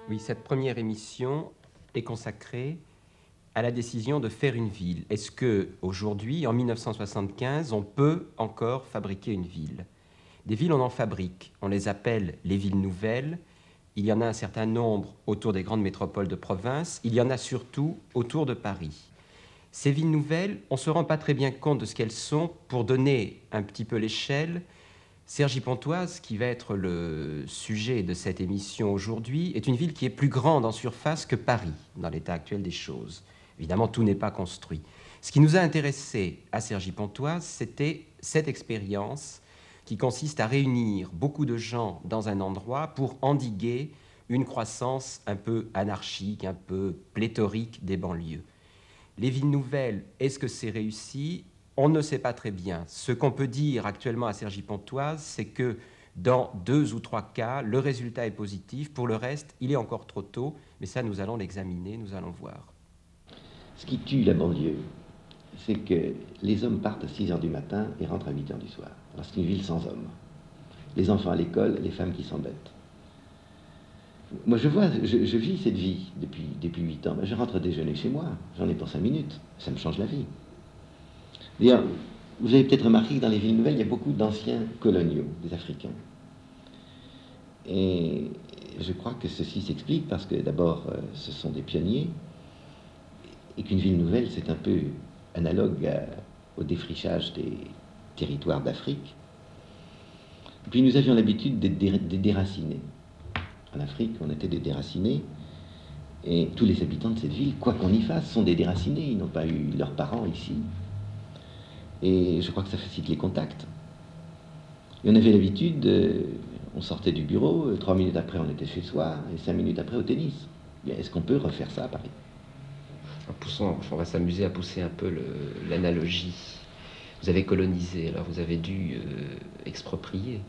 Oui, cette première émission est consacrée à la décision de faire une ville. Est-ce que aujourd'hui, en 1975, on peut encore fabriquer une ville? Des villes, on en fabrique. On les appelle les villes nouvelles. Il y en a un certain nombre autour des grandes métropoles de province. Il y en a surtout autour de Paris. Ces villes nouvelles, on ne se rend pas très bien compte de ce qu'elles sont. Pour donner un petit peu l'échelle, Cergy-Pontoise, qui va être le sujet de cette émission aujourd'hui, est une ville qui est plus grande en surface que Paris, dans l'état actuel des choses. Évidemment, tout n'est pas construit. Ce qui nous a intéressés à Cergy-Pontoise, c'était cette expérience qui consiste à réunir beaucoup de gens dans un endroit pour endiguer une croissance un peu anarchique, un peu pléthorique des banlieues. Les villes nouvelles, est-ce que c'est réussi? On ne sait pas très bien. Ce qu'on peut dire actuellement à Cergy-Pontoise, c'est que dans 2 ou 3 cas, le résultat est positif. Pour le reste, il est encore trop tôt, mais ça, nous allons l'examiner, nous allons voir. Ce qui tue la banlieue, c'est que les hommes partent à 6 heures du matin et rentrent à 8 heures du soir. Alors c'est une ville sans hommes. Les enfants à l'école, les femmes qui s'embêtent. Moi, je vis cette vie depuis 8 ans. Je rentre déjeuner chez moi, j'en ai pour 5 minutes. Ça me change la vie. D'ailleurs, vous avez peut-être remarqué que dans les villes nouvelles, il y a beaucoup d'anciens coloniaux, des Africains. Et je crois que ceci s'explique parce que d'abord, ce sont des pionniers, et qu'une ville nouvelle, c'est un peu analogue au défrichage des territoires d'Afrique. Et puis nous avions l'habitude des déracinés. En Afrique, on était des déracinés, et tous les habitants de cette ville, quoi qu'on y fasse, sont des déracinés. Ils n'ont pas eu leurs parents ici. Et je crois que ça facilite les contacts. Et on avait l'habitude, on sortait du bureau, 3 minutes après on était chez soi, et 5 minutes après au tennis. Bien, est-ce qu'on peut refaire ça à Paris? On va s'amuser à pousser un peu l'analogie. Vous avez colonisé, alors vous avez dû exproprier.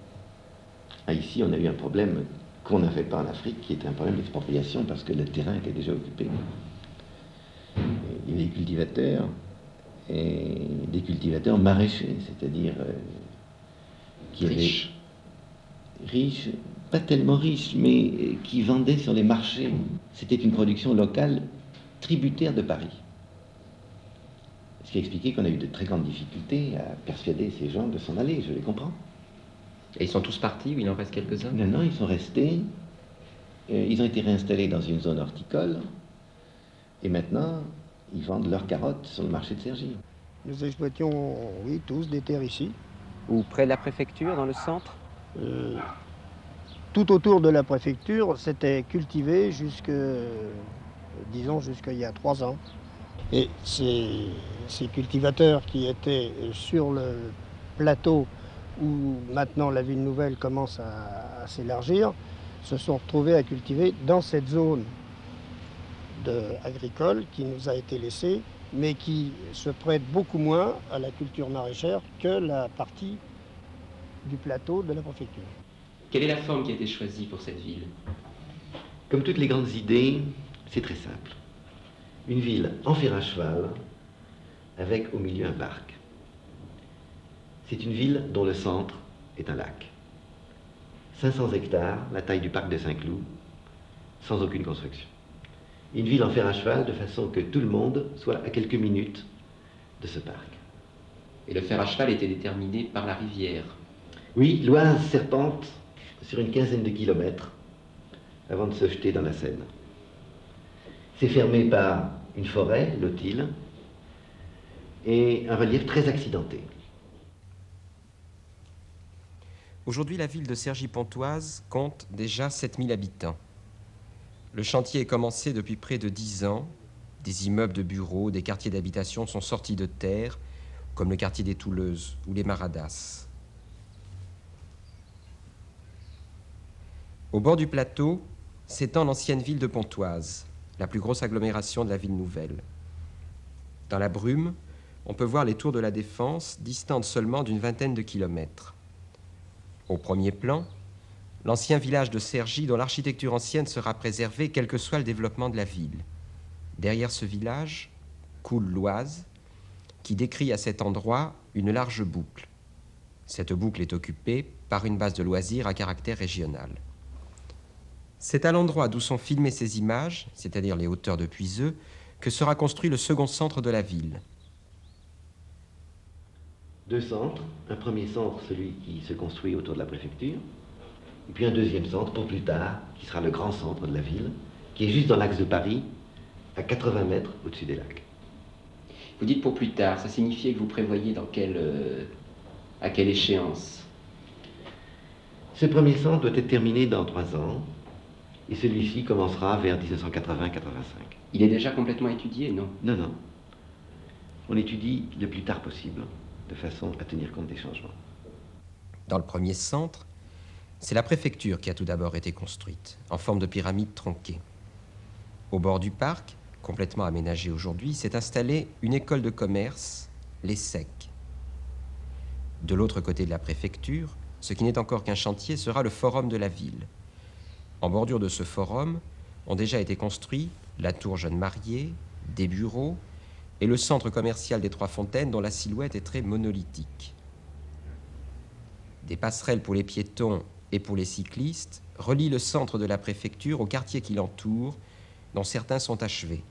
Ah, ici, on a eu un problème qu'on n'avait pas en Afrique, qui était un problème d'expropriation parce que le terrain était déjà occupé. Il y avait des cultivateurs, et des cultivateurs maraîchers, c'est-à-dire qui Riches. riches, pas tellement riches, mais qui vendaient sur les marchés. C'était une production locale tributaire de Paris. Ce qui expliquait qu'on a eu de très grandes difficultés à persuader ces gens de s'en aller, je les comprends. Et ils sont tous partis ou il en reste quelques-uns? Non, ils sont restés. Ils ont été réinstallés dans une zone horticole. Et maintenant, ils vendent leurs carottes sur le marché de Cergy. Nous exploitions, oui, tous des terres ici. Ou près de la préfecture, dans le centre? Tout autour de la préfecture, c'était cultivé disons, jusqu'il y a 3 ans. Et ces cultivateurs qui étaient sur le plateau où maintenant la ville nouvelle commence à s'élargir, se sont retrouvés à cultiver dans cette zone agricole qui nous a été laissée, mais qui se prête beaucoup moins à la culture maraîchère que la partie du plateau de la préfecture. Quelle est la forme qui a été choisie pour cette ville? Comme toutes les grandes idées, c'est très simple. Une ville en fer à cheval, avec au milieu un parc. C'est une ville dont le centre est un lac. 500 hectares, la taille du parc de Saint-Cloud, sans aucune construction. Une ville en fer à cheval de façon que tout le monde soit à quelques minutes de ce parc. Et le fer à cheval était déterminé par la rivière. Oui, l'Oise serpente sur une quinzaine de kilomètres avant de se jeter dans la Seine. C'est fermé par une forêt, l'Otille, et un relief très accidenté. Aujourd'hui, la ville de Cergy-Pontoise compte déjà 7000 habitants. Le chantier est commencé depuis près de 10 ans. Des immeubles de bureaux, des quartiers d'habitation sont sortis de terre, comme le quartier des Touleuses ou les Maradas. Au bord du plateau s'étend l'ancienne ville de Pontoise, la plus grosse agglomération de la ville nouvelle. Dans la brume, on peut voir les tours de la Défense, distantes seulement d'une vingtaine de kilomètres. Au premier plan, l'ancien village de Cergy, dont l'architecture ancienne sera préservée, quel que soit le développement de la ville. Derrière ce village coule l'Oise, qui décrit à cet endroit une large boucle. Cette boucle est occupée par une base de loisirs à caractère régional. C'est à l'endroit d'où sont filmées ces images, c'est-à-dire les hauteurs de Puiseux, que sera construit le second centre de la ville. Deux centres. Un premier centre, celui qui se construit autour de la préfecture, et puis un deuxième centre pour plus tard, qui sera le grand centre de la ville, qui est juste dans l'axe de Paris, à 80 mètres au-dessus des lacs. Vous dites pour plus tard, ça signifiait que vous prévoyez à quelle échéance? Ce premier centre doit être terminé dans 3 ans, et celui-ci commencera vers 1980-85. Il est déjà complètement étudié, non? Non, non. On étudie le plus tard possible, de façon à tenir compte des changements. Dans le premier centre, c'est la préfecture qui a tout d'abord été construite, en forme de pyramide tronquée. Au bord du parc, complètement aménagé aujourd'hui, s'est installée une école de commerce, l'ESSEC. De l'autre côté de la préfecture, ce qui n'est encore qu'un chantier sera le forum de la ville. En bordure de ce forum ont déjà été construits la tour Jeune Mariée, des bureaux et le centre commercial des Trois Fontaines dont la silhouette est très monolithique. Des passerelles pour les piétons et pour les cyclistes relient le centre de la préfecture aux quartiers qui l'entourent, dont certains sont achevés.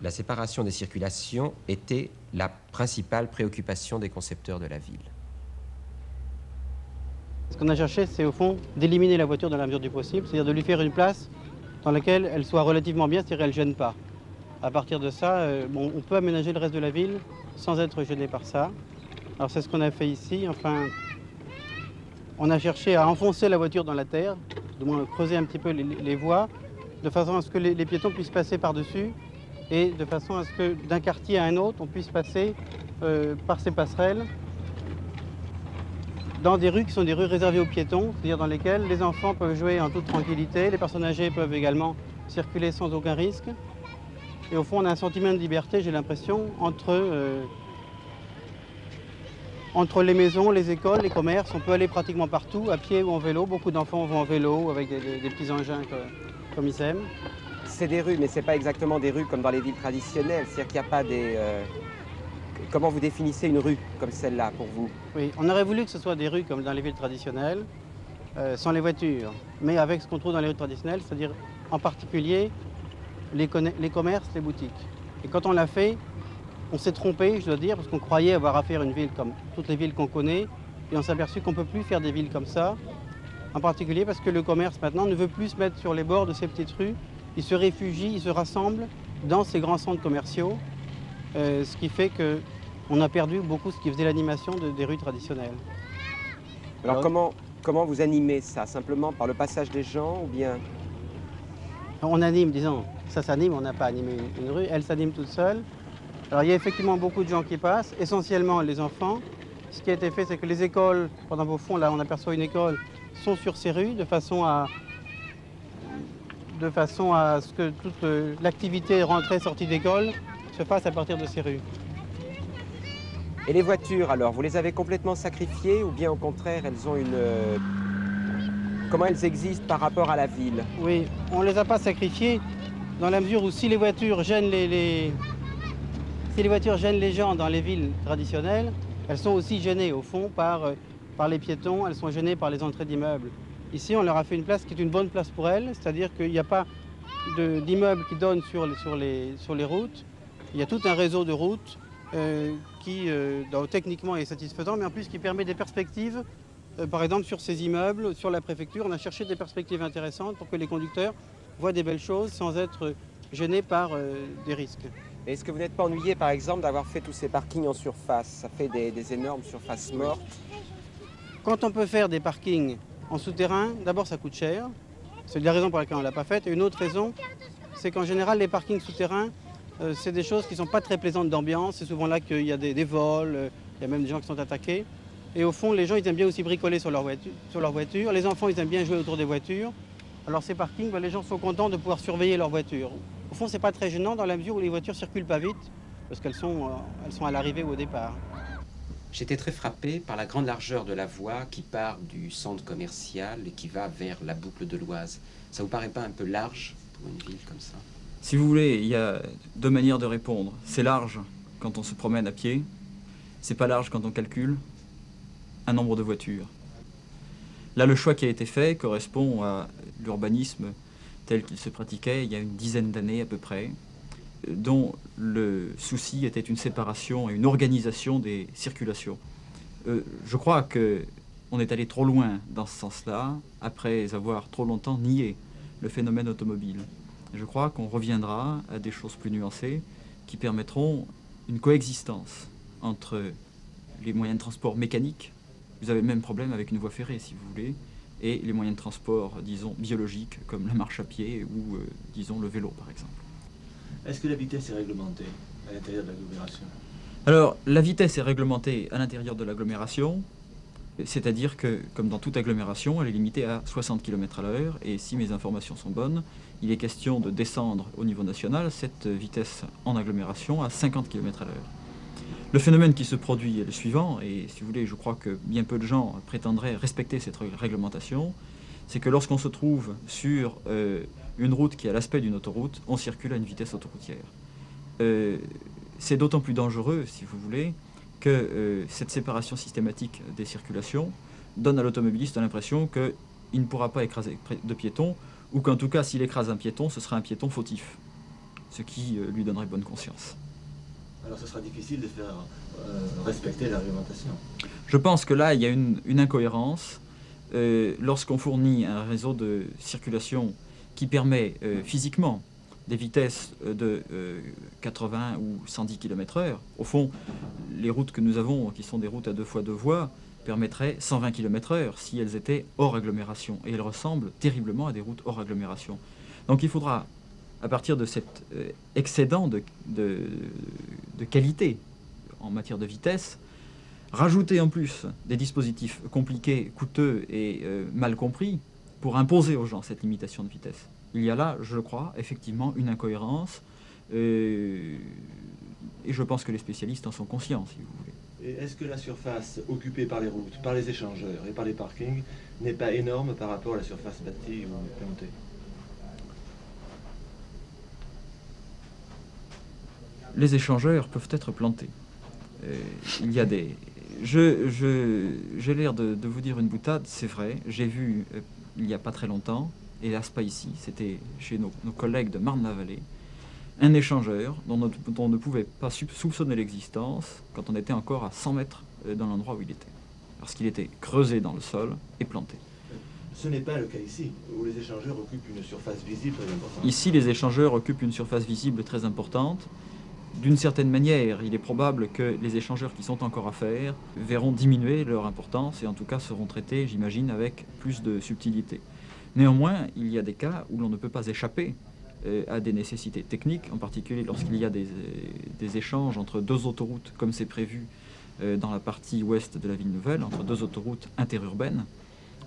La séparation des circulations était la principale préoccupation des concepteurs de la ville. Ce qu'on a cherché, c'est au fond d'éliminer la voiture dans la mesure du possible, c'est-à-dire de lui faire une place dans laquelle elle soit relativement bien, c'est-à-dire qu'elle ne gêne pas. À partir de ça, on peut aménager le reste de la ville sans être gêné par ça. Alors c'est ce qu'on a fait ici. Enfin, on a cherché à enfoncer la voiture dans la terre, du moins creuser un petit peu les voies, de façon à ce que les piétons puissent passer par-dessus et de façon à ce que d'un quartier à un autre, on puisse passer par ces passerelles dans des rues qui sont des rues réservées aux piétons, c'est-à-dire dans lesquelles les enfants peuvent jouer en toute tranquillité, les personnes âgées peuvent également circuler sans aucun risque. Et au fond, on a un sentiment de liberté, j'ai l'impression, entre les maisons, les écoles, les commerces. On peut aller pratiquement partout, à pied ou en vélo. Beaucoup d'enfants vont en vélo avec des petits engins comme ils aiment. C'est des rues, mais ce n'est pas exactement des rues comme dans les villes traditionnelles. C'est-à-dire qu'il n'y a pas des... Comment vous définissez une rue comme celle-là pour vous? Oui, on aurait voulu que ce soit des rues comme dans les villes traditionnelles, sans les voitures, mais avec ce qu'on trouve dans les rues traditionnelles, c'est-à-dire en particulier les commerces, les boutiques. Et quand on l'a fait, on s'est trompé, je dois dire, parce qu'on croyait avoir à faire une ville comme toutes les villes qu'on connaît, et on s'est aperçu qu'on ne peut plus faire des villes comme ça, en particulier parce que le commerce maintenant ne veut plus se mettre sur les bords de ces petites rues, il se réfugie, il se rassemble dans ces grands centres commerciaux, ce qui fait qu'on a perdu beaucoup ce qui faisait l'animation des rues traditionnelles. Alors comment vous animez ça? Simplement par le passage des gens ou bien? On anime, disons, ça s'anime, on n'a pas animé une rue, elle s'anime toute seule. Alors il y a effectivement beaucoup de gens qui passent, essentiellement les enfants. Ce qui a été fait, c'est que les écoles, pendant vos fonds, là on aperçoit une école, sont sur ces rues de façon à ce que toute l'activité rentrée-sortie d'école se fasse à partir de ces rues. Et les voitures, alors, vous les avez complètement sacrifiées ou bien au contraire, elles ont une... Comment elles existent par rapport à la ville? Oui, on ne les a pas sacrifiées dans la mesure où si les voitures gênent si les voitures gênent les gens dans les villes traditionnelles, elles sont aussi gênées au fond par les piétons, elles sont gênées par les entrées d'immeubles. Ici, on leur a fait une place qui est une bonne place pour elles, c'est-à-dire qu'il n'y a pas d'immeubles qui donnent sur les routes. Il y a tout un réseau de routes qui techniquement est satisfaisant, mais en plus qui permet des perspectives. Par exemple, sur ces immeubles, sur la préfecture, on a cherché des perspectives intéressantes pour que les conducteurs voient des belles choses sans être gênés par des risques. Est-ce que vous n'êtes pas ennuyé, par exemple, d'avoir fait tous ces parkings en surface? Ça fait des énormes surfaces mortes. Quand on peut faire des parkings en souterrain, d'abord ça coûte cher. C'est la raison pour laquelle on ne l'a pas faite. Et une autre raison, c'est qu'en général, les parkings souterrains, c'est des choses qui ne sont pas très plaisantes d'ambiance. C'est souvent là qu'il y a des vols, il y a même des gens qui sont attaqués. Et au fond, les gens, ils aiment bien aussi bricoler sur leur voiture. Les enfants, ils aiment bien jouer autour des voitures. Alors ces parkings, les gens sont contents de pouvoir surveiller leur voiture. Au fond, ce n'est pas très gênant dans la mesure où les voitures ne circulent pas vite, parce qu'elles sont à l'arrivée ou au départ. J'étais très frappé par la grande largeur de la voie qui part du centre commercial et qui va vers la boucle de l'Oise. Ça vous paraît pas un peu large pour une ville comme ça? Si vous voulez, il y a deux manières de répondre. C'est large quand on se promène à pied, c'est pas large quand on calcule un nombre de voitures. Là, le choix qui a été fait correspond à l'urbanisme tel qu'il se pratiquait il y a une dizaine d'années à peu près, dont le souci était une séparation et une organisation des circulations. Je crois qu'on est allé trop loin dans ce sens-là, après avoir trop longtemps nié le phénomène automobile. Je crois qu'on reviendra à des choses plus nuancées qui permettront une coexistence entre les moyens de transport mécaniques, vous avez le même problème avec une voie ferrée si vous voulez, et les moyens de transport, disons, biologiques, comme la marche à pied ou, disons, le vélo par exemple. Est-ce que la vitesse est réglementée à l'intérieur de l'agglomération? Alors, la vitesse est réglementée à l'intérieur de l'agglomération, c'est-à-dire que, comme dans toute agglomération, elle est limitée à 60 km/h, et si mes informations sont bonnes, il est question de descendre au niveau national cette vitesse en agglomération à 50 km/h. Le phénomène qui se produit est le suivant, et si vous voulez, je crois que bien peu de gens prétendraient respecter cette réglementation, c'est que lorsqu'on se trouve sur une route qui a l'aspect d'une autoroute, on circule à une vitesse autoroutière. C'est d'autant plus dangereux, si vous voulez, que cette séparation systématique des circulations donne à l'automobiliste l'impression qu'il ne pourra pas écraser de piétons, ou qu'en tout cas, s'il écrase un piéton, ce sera un piéton fautif, ce qui lui donnerait bonne conscience. Alors ce sera difficile de faire respecter la réglementation. Je pense que là, il y a une incohérence. Lorsqu'on fournit un réseau de circulation qui permet physiquement des vitesses de 80 ou 110 km/h, au fond, les routes que nous avons, qui sont des routes à 2 fois 2 voies, permettraient 120 km/h si elles étaient hors agglomération. Et elles ressemblent terriblement à des routes hors agglomération. Donc il faudra, à partir de cet excédent de qualité en matière de vitesse, rajouter en plus des dispositifs compliqués, coûteux et mal compris pour imposer aux gens cette limitation de vitesse. Il y a là, je crois, effectivement une incohérence et je pense que les spécialistes en sont conscients, si vous voulez. Et est-ce que la surface occupée par les routes, par les échangeurs et par les parkings n'est pas énorme par rapport à la surface bâtie ou plantée? Les échangeurs peuvent être plantés. Il y a des... J'ai l'air de vous dire une boutade, c'est vrai. J'ai vu, il n'y a pas très longtemps, hélas pas ici, c'était chez nos collègues de Marne-la-Vallée, un échangeur dont on ne pouvait pas soupçonner l'existence quand on était encore à 100 mètres dans l'endroit où il était. Parce qu'il était creusé dans le sol et planté. Ce n'est pas le cas ici, où les échangeurs occupent une surface visible très importante. Ici, les échangeurs occupent une surface visible très importante. D'une certaine manière, il est probable que les échangeurs qui sont encore à faire verront diminuer leur importance et en tout cas seront traités, j'imagine, avec plus de subtilité. Néanmoins, il y a des cas où l'on ne peut pas échapper à des nécessités techniques, en particulier lorsqu'il y a des échanges entre 2 autoroutes, comme c'est prévu dans la partie ouest de la ville nouvelle, entre 2 autoroutes interurbaines.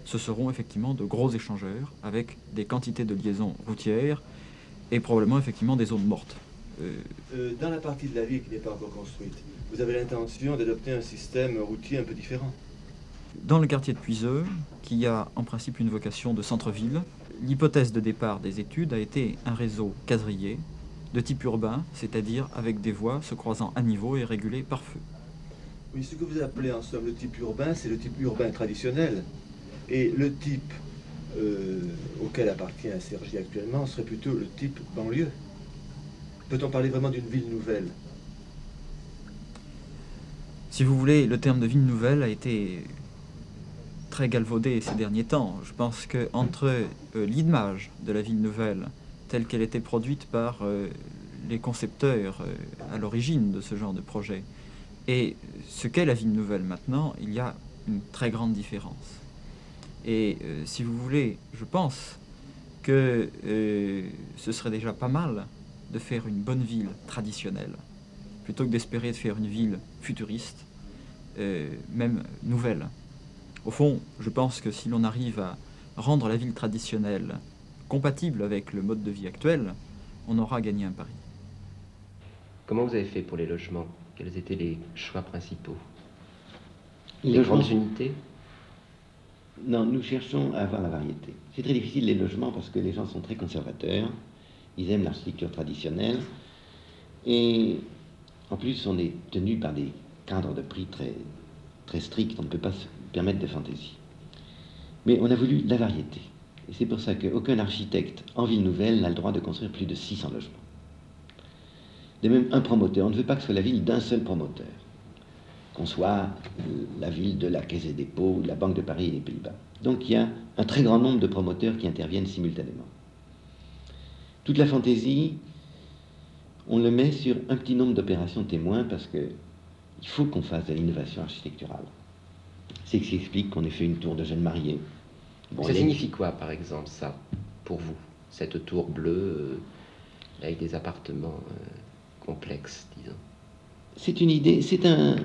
Ce seront effectivement de gros échangeurs avec des quantités de liaisons routières et probablement effectivement des zones mortes. Dans la partie de la ville qui n'est pas encore construite, vous avez l'intention d'adopter un système routier un peu différent? Dans le quartier de Puiseux, qui a en principe une vocation de centre-ville, l'hypothèse de départ des études a été un réseau quadrillé de type urbain, c'est-à-dire avec des voies se croisant à niveau et régulées par feu. Oui, ce que vous appelez en somme le type urbain, c'est le type urbain traditionnel. Et le type auquel appartient Cergy actuellement serait plutôt le type banlieue. Peut-on parler vraiment d'une ville nouvelle? Si vous voulez, le terme de ville nouvelle a été très galvaudé ces derniers temps. Je pense qu'entre l'image de la ville nouvelle, telle qu'elle était produite par les concepteurs à l'origine de ce genre de projet, et ce qu'est la ville nouvelle maintenant, il y a une très grande différence. Et si vous voulez, je pense que ce serait déjà pas mal de faire une bonne ville traditionnelle, plutôt que d'espérer de faire une ville futuriste, même nouvelle. Au fond, je pense que si l'on arrive à rendre la ville traditionnelle compatible avec le mode de vie actuel, on aura gagné un pari. Comment vous avez fait pour les logements? Quels étaient les choix principaux? Les Les grandes logements. unités? Non, nous cherchons à avoir la variété. C'est très difficile les logements parce que les gens sont très conservateurs, ils aiment l'architecture traditionnelle, et en plus on est tenu par des cadres de prix très, très stricts, on ne peut pas se permettre de fantaisie. Mais on a voulu la variété. Et c'est pour ça qu'aucun architecte en ville nouvelle n'a le droit de construire plus de 600 logements. De même, un promoteur, on ne veut pas que ce soit la ville d'un seul promoteur, qu'on soit la ville de la Caisse des dépôts, de la Banque de Paris et des Pays-Bas. Donc il y a un très grand nombre de promoteurs qui interviennent simultanément. Toute la fantaisie, on le met sur un petit nombre d'opérations témoins parce qu'il faut qu'on fasse de l'innovation architecturale. C'est ce qui explique qu'on ait fait une tour de jeunes mariés. Bon, ça signifie quoi, par exemple, ça, pour vous, cette tour bleue avec des appartements complexes, disons? C'est une idée, c'est un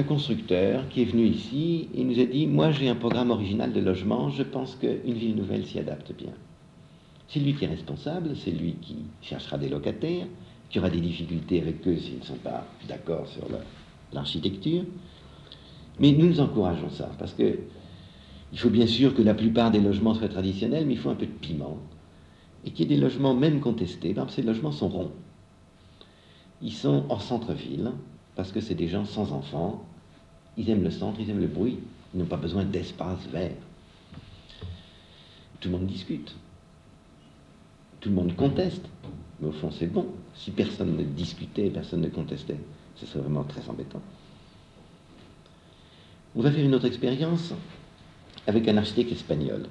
constructeur qui est venu ici et nous a dit, moi j'ai un programme original de logement, je pense qu'une ville nouvelle s'y adapte bien. C'est lui qui est responsable, c'est lui qui cherchera des locataires, qui aura des difficultés avec eux s'ils ne sont pas d'accord sur l'architecture. Mais nous encourageons ça, parce que il faut bien sûr que la plupart des logements soient traditionnels, mais il faut un peu de piment. Et qu'il y ait des logements même contestés. Par exemple, ces logements sont ronds. Ils sont hors centre-ville, parce que c'est des gens sans enfants. Ils aiment le centre, ils aiment le bruit. Ils n'ont pas besoin d'espace vert. Tout le monde discute. Tout le monde conteste. Mais au fond, c'est bon. Si personne ne discutait, personne ne contestait, ce serait vraiment très embêtant. On va faire une autre expérience avec un architecte espagnol.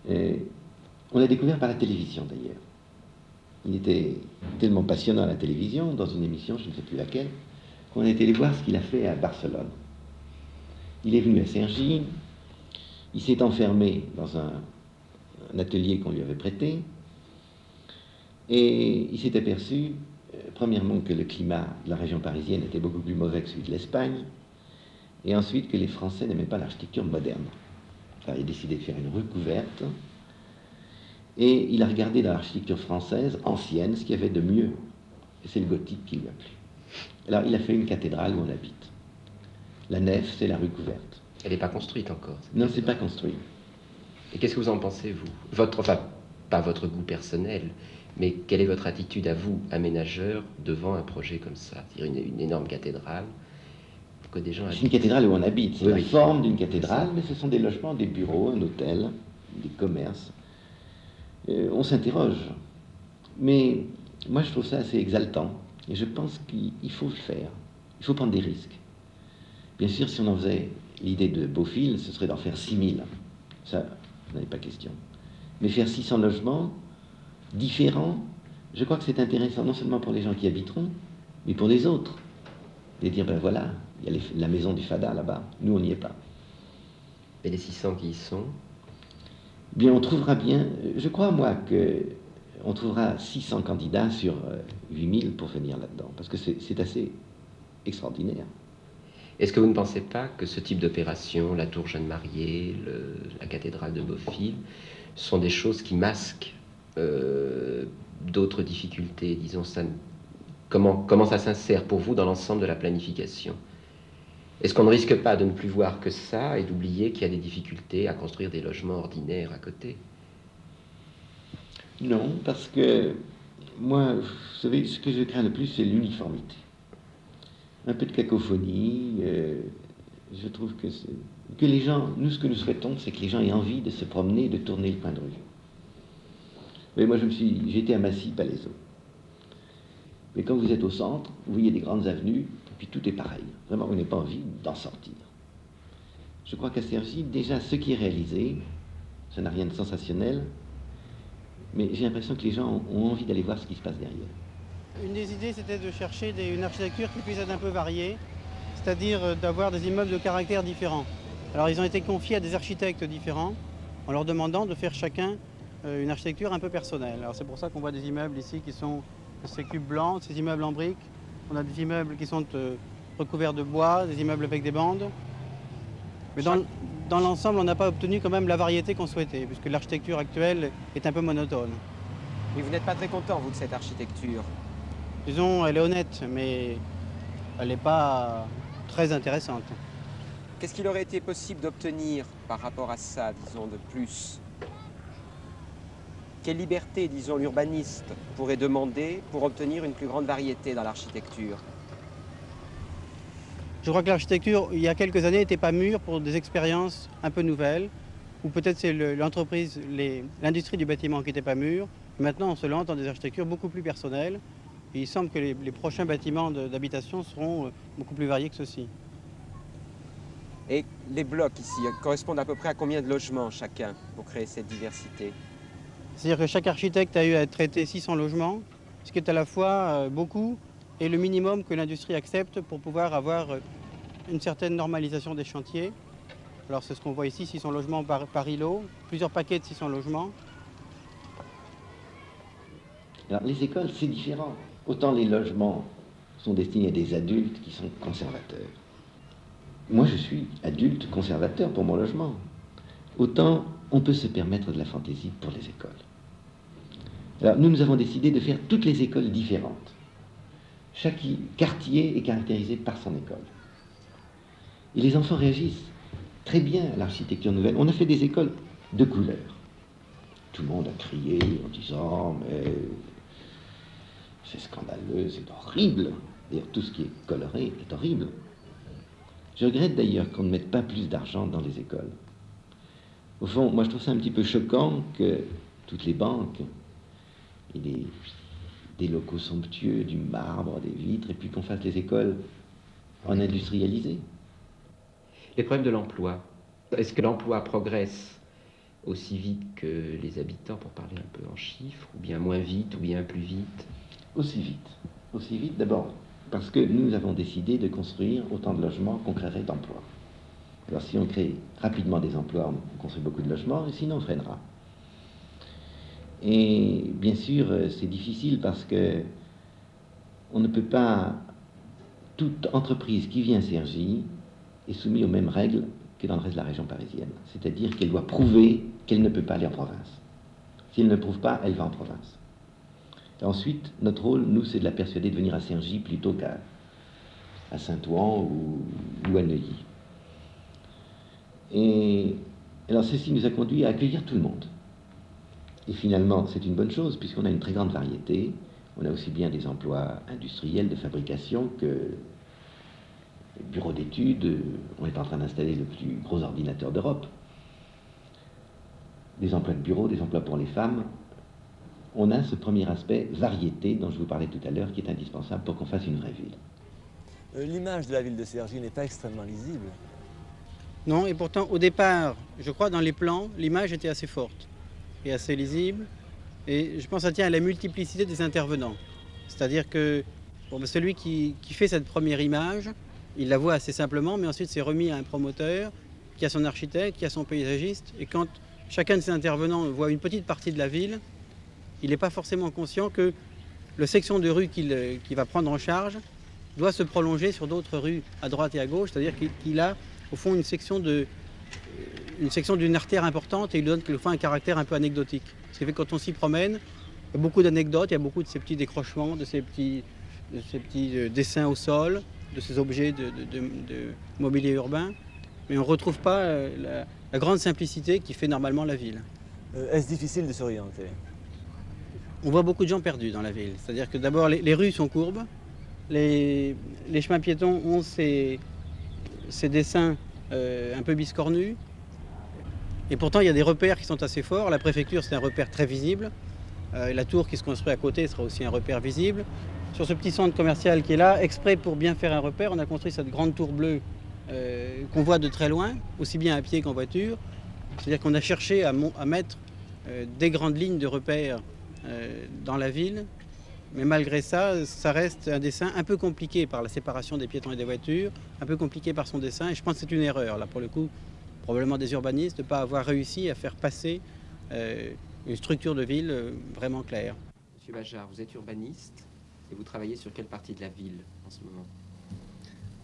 Et on l'a découvert par la télévision d'ailleurs. Il était tellement passionnant à la télévision, dans une émission, je ne sais plus laquelle, qu'on a été allé voir ce qu'il a fait à Barcelone. Il est venu à Cergy, il s'est enfermé dans un atelier qu'on lui avait prêté, et il s'est aperçu, premièrement, que le climat de la région parisienne était beaucoup plus mauvais que celui de l'Espagne, et ensuite que les Français n'aimaient pas l'architecture moderne. Alors, il a décidé de faire une recouverte, et il a regardé dans l'architecture française ancienne ce qu'il y avait de mieux. Et c'est le gothique qui lui a plu. Alors il a fait une cathédrale où on habite. La nef, c'est la rue couverte. Elle n'est pas construite encore? Non, c'est pas construit. Et qu'est-ce que vous en pensez, vous? Enfin, pas votre goût personnel, mais quelle est votre attitude à vous, aménageur, devant un projet comme ça? C'est-à-dire une énorme cathédrale que des gens habitent. C'est une cathédrale où on habite. C'est Oui, la oui. forme d'une cathédrale, mais ce sont des logements, des bureaux, un hôtel, des commerces. On s'interroge. Mais moi, je trouve ça assez exaltant. Et je pense qu'il faut le faire. Il faut prendre des risques. Bien sûr, si on en faisait l'idée de Beaufil, ce serait d'en faire 6000. Ça, n'en est pas question. Mais faire 600 logements différents, je crois que c'est intéressant non seulement pour les gens qui habiteront, mais pour les autres. Et dire, ben voilà, il y a la maison du Fada là-bas. Nous, on n'y est pas. Et les 600 qui y sont? Bien, on trouvera bien, je crois moi qu'on trouvera 600 candidats sur 8000 pour venir là-dedans, parce que c'est assez extraordinaire. Est-ce que vous ne pensez pas que ce type d'opération, la tour jeune mariée, la cathédrale de Beaufil, sont des choses qui masquent d'autres difficultés? Disons, comment ça s'insère pour vous dans l'ensemble de la planification? Est-ce qu'on ne risque pas de ne plus voir que ça et d'oublier qu'il y a des difficultés à construire des logements ordinaires à côté? Non, parce que moi, vous savez, ce que je crains le plus, c'est l'uniformité. Un peu de cacophonie. Je trouve que les gens, nous, ce que nous souhaitons, c'est que les gens aient envie de se promener et de tourner le coin de rue. Mais moi, j'étais à Massy-Palaiseau. Mais quand vous êtes au centre, vous voyez des grandes avenues, puis tout est pareil. Vraiment, vous n'avez pas envie d'en sortir. Je crois qu'à Cergy, déjà, ce qui est réalisé, ça n'a rien de sensationnel, mais j'ai l'impression que les gens ont envie d'aller voir ce qui se passe derrière. Une des idées, c'était de chercher une architecture qui puisse être un peu variée, c'est-à-dire d'avoir des immeubles de caractères différents. Alors, ils ont été confiés à des architectes différents, en leur demandant de faire chacun une architecture un peu personnelle. Alors, c'est pour ça qu'on voit des immeubles ici qui sont ces cubes blancs, ces immeubles en briques. On a des immeubles qui sont recouverts de bois, des immeubles avec des bandes. Mais dans l'ensemble, on n'a pas obtenu quand même la variété qu'on souhaitait, puisque l'architecture actuelle est un peu monotone. Mais vous n'êtes pas très content, vous, de cette architecture? Disons, elle est honnête, mais elle n'est pas très intéressante. Qu'est-ce qu'il aurait été possible d'obtenir par rapport à ça, disons, de plus? Quelle liberté, disons, l'urbaniste pourrait demander pour obtenir une plus grande variété dans l'architecture? Je crois que l'architecture, il y a quelques années, n'était pas mûre pour des expériences un peu nouvelles, ou peut-être c'est l'entreprise, l'industrie du bâtiment qui n'était pas mûre. Maintenant, on se lance dans des architectures beaucoup plus personnelles. Et il semble que les prochains bâtiments d'habitation seront beaucoup plus variés que ceux-ci. Et les blocs ici correspondent à peu près à combien de logements chacun pour créer cette diversité? C'est-à-dire que chaque architecte a eu à traiter 600 logements, ce qui est à la fois beaucoup et le minimum que l'industrie accepte pour pouvoir avoir une certaine normalisation des chantiers. Alors c'est ce qu'on voit ici, 600 logements par îlot, plusieurs paquets de 600 logements. Alors les écoles, c'est différent. Autant les logements sont destinés à des adultes qui sont conservateurs. Moi, je suis adulte conservateur pour mon logement. Autant on peut se permettre de la fantaisie pour les écoles. Alors nous avons décidé de faire toutes les écoles différentes. Chaque quartier est caractérisé par son école. Et les enfants réagissent très bien à l'architecture nouvelle. On a fait des écoles de couleurs. Tout le monde a crié en disant « mais c'est scandaleux, c'est horrible ». D'ailleurs, tout ce qui est coloré est horrible. Je regrette d'ailleurs qu'on ne mette pas plus d'argent dans les écoles. Au fond, moi je trouve ça un petit peu choquant que toutes les banques aient des locaux somptueux, du marbre, des vitres, et puis qu'on fasse les écoles en industrialisé. Les problèmes de l'emploi. Est-ce que l'emploi progresse aussi vite que les habitants, pour parler un peu en chiffres, ou bien moins vite, ou bien plus vite? Aussi vite. Aussi vite, d'abord, parce que nous avons décidé de construire autant de logements qu'on créerait d'emplois. Alors si on crée rapidement des emplois, on construit beaucoup de logements, et sinon on freinera. Et bien sûr, c'est difficile parce que on ne peut pas... Toute entreprise qui vient à Cergy est soumise aux mêmes règles que dans le reste de la région parisienne. C'est-à-dire qu'elle doit prouver qu'elle ne peut pas aller en province. Si elle ne prouve pas, elle va en province. Et ensuite, notre rôle, nous, c'est de la persuader de venir à Cergy plutôt qu'à Saint-Ouen ou à Neuilly. Et alors ceci nous a conduit à accueillir tout le monde. Et finalement, c'est une bonne chose, puisqu'on a une très grande variété. On a aussi bien des emplois industriels de fabrication que les bureaux d'études. On est en train d'installer le plus gros ordinateur d'Europe. Des emplois de bureau, des emplois pour les femmes. On a ce premier aspect variété dont je vous parlais tout à l'heure, qui est indispensable pour qu'on fasse une vraie ville. L'image de la ville de Cergy n'est pas extrêmement lisible. Non, et pourtant, au départ, je crois, dans les plans, l'image était assez forte et assez lisible. Et je pense que ça tient à la multiplicité des intervenants. C'est-à-dire que bon, celui qui fait cette première image, il la voit assez simplement, mais ensuite c'est remis à un promoteur, qui a son architecte, qui a son paysagiste. Et quand chacun de ces intervenants voit une petite partie de la ville, il n'est pas forcément conscient que la section de rue qu'il va prendre en charge doit se prolonger sur d'autres rues à droite et à gauche. C'est-à-dire qu'il a, au fond, une section d'une artère importante et il donne quelquefois un caractère un peu anecdotique. Ce qui fait que quand on s'y promène, il y a beaucoup d'anecdotes, il y a beaucoup de ces petits décrochements, de ces petits dessins au sol, de ces objets de mobilier urbain, mais on ne retrouve pas la grande simplicité qui fait normalement la ville. Est-ce difficile de s'orienter? On voit beaucoup de gens perdus dans la ville. C'est-à-dire que d'abord les rues sont courbes, les chemins piétons ont ces dessins un peu biscornus. Et pourtant, il y a des repères qui sont assez forts. La préfecture, c'est un repère très visible. La tour qui se construit à côté sera aussi un repère visible. Sur ce petit centre commercial qui est là, exprès pour bien faire un repère, on a construit cette grande tour bleue qu'on voit de très loin, aussi bien à pied qu'en voiture. C'est-à-dire qu'on a cherché à mettre des grandes lignes de repères dans la ville. Mais malgré ça, ça reste un dessin un peu compliqué par la séparation des piétons et des voitures, un peu compliqué par son dessin. Et je pense que c'est une erreur, là, pour le coup, probablement des urbanistes, de ne pas avoir réussi à faire passer une structure de ville vraiment claire. Monsieur Bajard, vous êtes urbaniste et vous travaillez sur quelle partie de la ville en ce moment?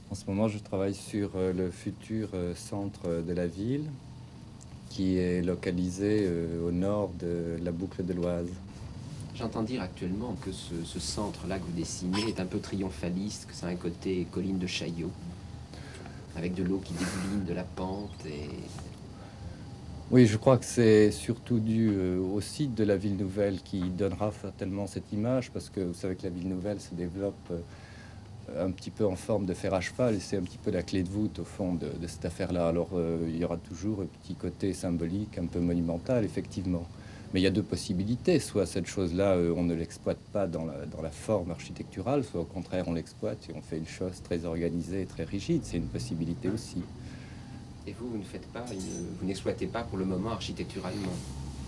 En ce moment, je travaille sur le futur centre de la ville, qui est localisé au nord de la boucle de l'Oise. J'entends dire actuellement que ce centre-là que vous dessinez est un peu triomphaliste, que ça a un côté colline de Chaillot, avec de l'eau qui dégouline de la pente. Oui, je crois que c'est surtout dû au site de la ville nouvelle qui donnera certainement cette image, parce que vous savez que la ville nouvelle se développe un petit peu en forme de fer à cheval, et c'est un petit peu la clé de voûte au fond de cette affaire-là. Alors il y aura toujours un petit côté symbolique, un peu monumental, effectivement. Mais il y a deux possibilités, soit cette chose-là, on ne l'exploite pas dans la forme architecturale, soit au contraire on l'exploite et on fait une chose très organisée et très rigide, c'est une possibilité aussi. Et vous ne faites pas, vous n'exploitez pas pour le moment architecturalement?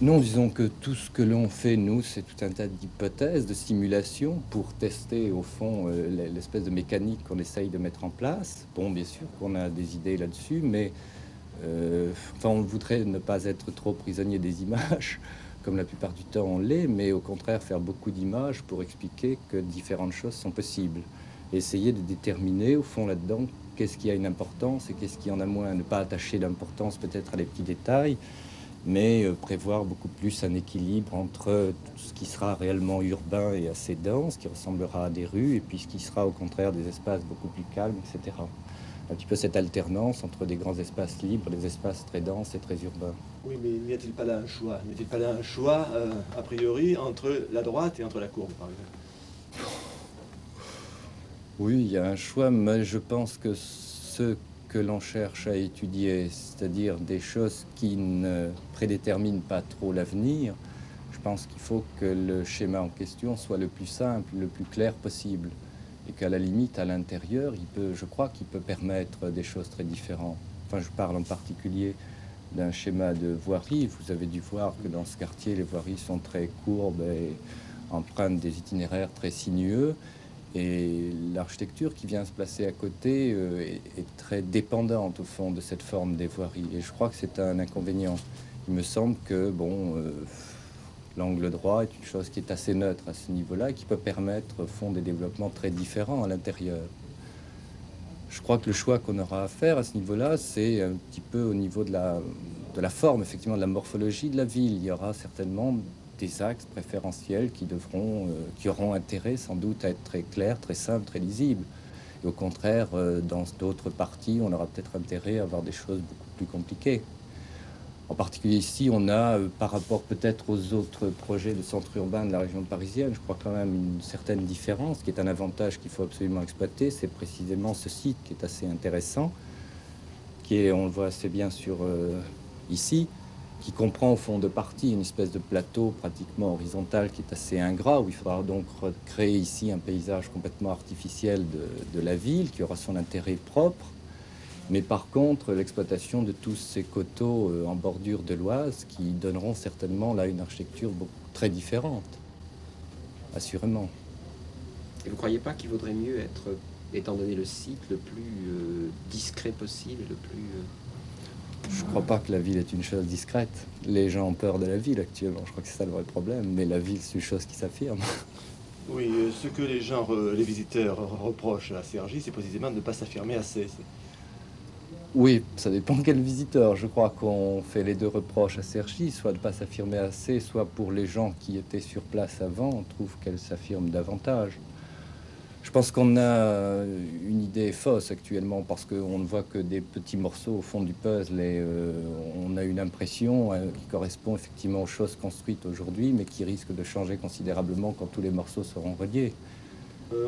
Non, disons que tout ce que l'on fait, nous, c'est tout un tas d'hypothèses, de simulations pour tester, au fond, l'espèce de mécanique qu'on essaye de mettre en place. Bon, bien sûr qu'on a des idées là-dessus, mais enfin, on voudrait ne pas être trop prisonnier des images, comme la plupart du temps on l'est, mais au contraire faire beaucoup d'images pour expliquer que différentes choses sont possibles. Et essayer de déterminer, au fond, là-dedans, qu'est-ce qui a une importance et qu'est-ce qui en a moins. Ne pas attacher d'importance peut-être à les petits détails, mais prévoir beaucoup plus un équilibre entre tout ce qui sera réellement urbain et assez dense, qui ressemblera à des rues, et puis ce qui sera au contraire des espaces beaucoup plus calmes, etc. Un petit peu cette alternance entre des grands espaces libres, des espaces très denses et très urbains. Oui, mais n'y a-t-il pas là un choix? N'y a-t-il pas là un choix, a priori, entre la droite et entre la courbe, par exemple? Oui, il y a un choix, mais je pense que ce que l'on cherche à étudier, c'est-à-dire des choses qui ne prédéterminent pas trop l'avenir, je pense qu'il faut que le schéma en question soit le plus simple, le plus clair possible. Et qu'à la limite, à l'intérieur, je crois qu'il peut permettre des choses très différentes. Enfin, je parle en particulier d'un schéma de voirie. Vous avez dû voir que dans ce quartier, les voiries sont très courbes et empruntent des itinéraires très sinueux. Et l'architecture qui vient se placer à côté est très dépendante, au fond, de cette forme des voiries. Et je crois que c'est un inconvénient. Il me semble que, bon, l'angle droit est une chose qui est assez neutre à ce niveau-là, qui peut permettre, au fond, des développements très différents à l'intérieur. Je crois que le choix qu'on aura à faire à ce niveau-là, c'est un petit peu au niveau de la forme, effectivement, de la morphologie de la ville. Il y aura certainement des axes préférentiels qui auront intérêt sans doute à être très clairs, très simples, très lisibles. Et au contraire, dans d'autres parties, on aura peut-être intérêt à avoir des choses beaucoup plus compliquées. En particulier ici, on a, par rapport peut-être aux autres projets de centre urbain de la région parisienne, je crois quand même une certaine différence, qui est un avantage qu'il faut absolument exploiter. C'est précisément ce site qui est assez intéressant, qui est, on le voit assez bien ici, qui comprend au fond de partie une espèce de plateau pratiquement horizontal qui est assez ingrat, où il faudra donc recréer ici un paysage complètement artificiel de la ville, qui aura son intérêt propre. Mais par contre, l'exploitation de tous ces coteaux en bordure de l'Oise qui donneront certainement là une architecture très différente, assurément. Et vous ne croyez pas qu'il vaudrait mieux être, étant donné le site, le plus discret possible, le plus... Je ne crois pas que la ville est une chose discrète. Les gens ont peur de la ville actuellement, je crois que c'est ça le vrai problème. Mais la ville, c'est une chose qui s'affirme. Oui, ce que les visiteurs reprochent à Cergy, c'est précisément de ne pas s'affirmer assez. Oui, ça dépend quel visiteur. Je crois qu'on fait les deux reproches à Cergy, soit de ne pas s'affirmer assez, soit pour les gens qui étaient sur place avant, on trouve qu'elle s'affirme davantage. Je pense qu'on a une idée fausse actuellement parce qu'on ne voit que des petits morceaux au fond du puzzle et on a une impression qui correspond effectivement aux choses construites aujourd'hui mais qui risque de changer considérablement quand tous les morceaux seront reliés.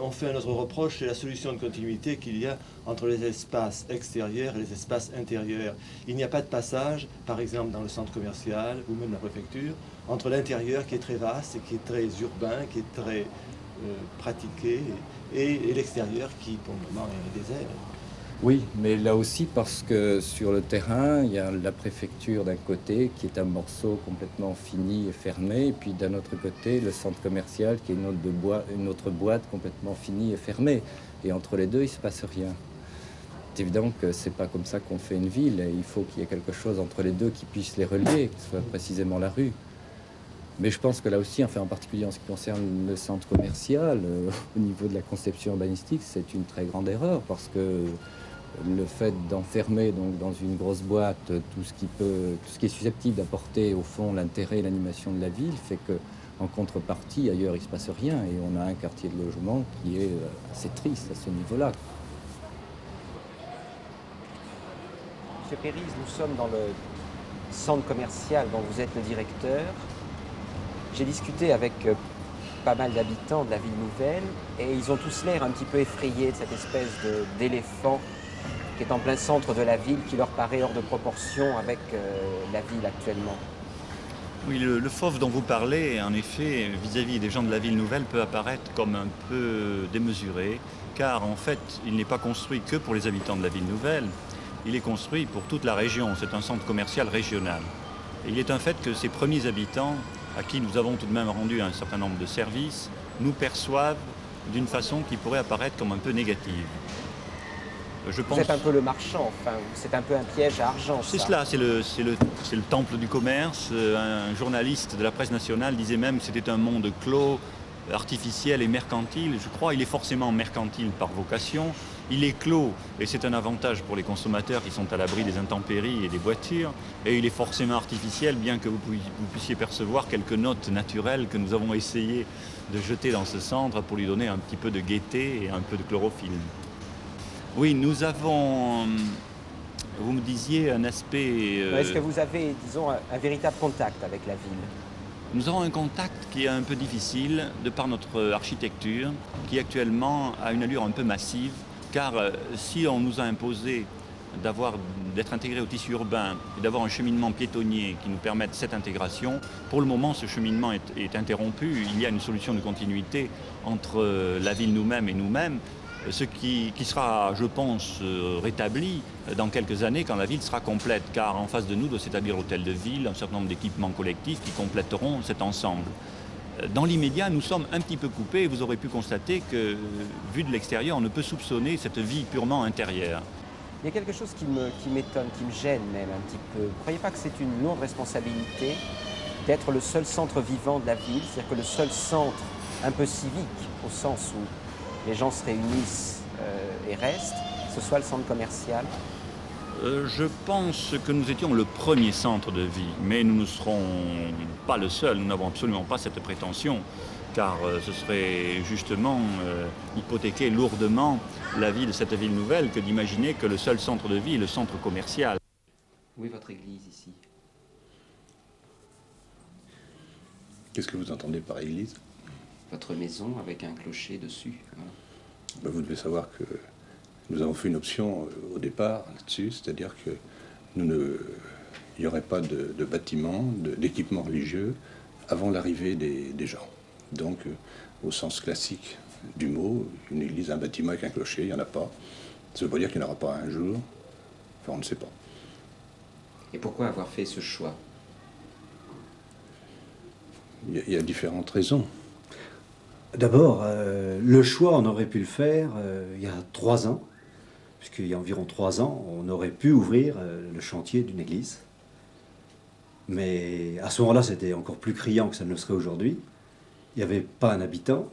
On fait un autre reproche, c'est la solution de continuité qu'il y a entre les espaces extérieurs et les espaces intérieurs. Il n'y a pas de passage, par exemple dans le centre commercial ou même la préfecture, entre l'intérieur qui est très vaste et qui est très urbain, qui est très pratiqué, et l'extérieur qui, pour le moment, est désert. Oui, mais là aussi parce que sur le terrain, il y a la préfecture d'un côté qui est un morceau complètement fini et fermé, et puis d'un autre côté, le centre commercial qui est une autre boîte complètement finie et fermée. Et entre les deux, il ne se passe rien. C'est évident que c'est pas comme ça qu'on fait une ville, et il faut qu'il y ait quelque chose entre les deux qui puisse les relier, que ce soit précisément la rue. Mais je pense que là aussi, enfin en particulier en ce qui concerne le centre commercial, au niveau de la conception urbanistique, c'est une très grande erreur parce que le fait d'enfermer donc dans une grosse boîte tout ce qui est susceptible d'apporter au fond l'intérêt et l'animation de la ville fait que en contrepartie ailleurs il se passe rien et on a un quartier de logement qui est assez triste à ce niveau-là. Monsieur Péris, nous sommes dans le centre commercial dont vous êtes le directeur. J'ai discuté avec pas mal d'habitants de la ville nouvelle et ils ont tous l'air un petit peu effrayés de cette espèce d'éléphant qui est en plein centre de la ville, qui leur paraît hors de proportion avec la ville actuellement. Oui, le fauve dont vous parlez, en effet, vis-à-vis des gens de la ville nouvelle, peut apparaître comme un peu démesuré, car en fait, il n'est pas construit que pour les habitants de la ville nouvelle, il est construit pour toute la région, c'est un centre commercial régional. Et il est un fait que ces premiers habitants, à qui nous avons tout de même rendu un certain nombre de services, nous perçoivent d'une façon qui pourrait apparaître comme un peu négative. Vous êtes un peu le marchand, enfin, c'est un peu un piège à argent. C'est cela, c'est le temple du commerce. Un journaliste de la presse nationale disait même que c'était un monde clos, artificiel et mercantile. Je crois qu'il est forcément mercantile par vocation. Il est clos, et c'est un avantage pour les consommateurs qui sont à l'abri des intempéries et des voitures. Et il est forcément artificiel, bien que vous puissiez percevoir quelques notes naturelles que nous avons essayé de jeter dans ce centre pour lui donner un petit peu de gaieté et un peu de chlorophylle. Oui, nous avons, vous me disiez, un aspect... Est-ce que vous avez, disons, un véritable contact avec la ville? Nous avons un contact qui est un peu difficile de par notre architecture, qui actuellement a une allure un peu massive, car si on nous a imposé d'être intégrés au tissu urbain et d'avoir un cheminement piétonnier qui nous permette cette intégration, pour le moment ce cheminement est interrompu. Il y a une solution de continuité entre la ville nous-mêmes et nous-mêmes, ce qui sera, je pense, rétabli dans quelques années quand la ville sera complète, car en face de nous doit s'établir l'hôtel de ville, un certain nombre d'équipements collectifs qui compléteront cet ensemble. Dans l'immédiat, nous sommes un petit peu coupés et vous aurez pu constater que, vu de l'extérieur, on ne peut soupçonner cette vie purement intérieure. Il y a quelque chose qui m'étonne, qui me gêne même un petit peu. Vous ne croyez pas que c'est une lourde responsabilité d'être le seul centre vivant de la ville, c'est-à-dire que le seul centre un peu civique, au sens où les gens se réunissent et restent, ce soit le centre commercial? Je pense que nous étions le premier centre de vie, mais nous ne serons pas le seul. Nous n'avons absolument pas cette prétention, car ce serait justement hypothéquer lourdement la vie de cette ville nouvelle que d'imaginer que le seul centre de vie est le centre commercial. Où est votre église ici? Qu'est-ce que vous entendez par église? Votre maison avec un clocher dessus. Voilà. Ben, vous devez savoir que nous avons fait une option au départ là-dessus, c'est-à-dire que il n'y aurait pas de bâtiment, d'équipement religieux avant l'arrivée des gens. Donc, au sens classique du mot, une église, un bâtiment avec un clocher, il n'y en a pas. Ça ne veut pas dire qu'il n'y en aura pas un jour. Enfin, on ne sait pas. Et pourquoi avoir fait ce choix? Il y a différentes raisons. D'abord, le choix, on aurait pu le faire il y a 3 ans, puisqu'il y a environ 3 ans, on aurait pu ouvrir le chantier d'une église. Mais à ce moment-là, c'était encore plus criant que ça ne le serait aujourd'hui. Il n'y avait pas un habitant.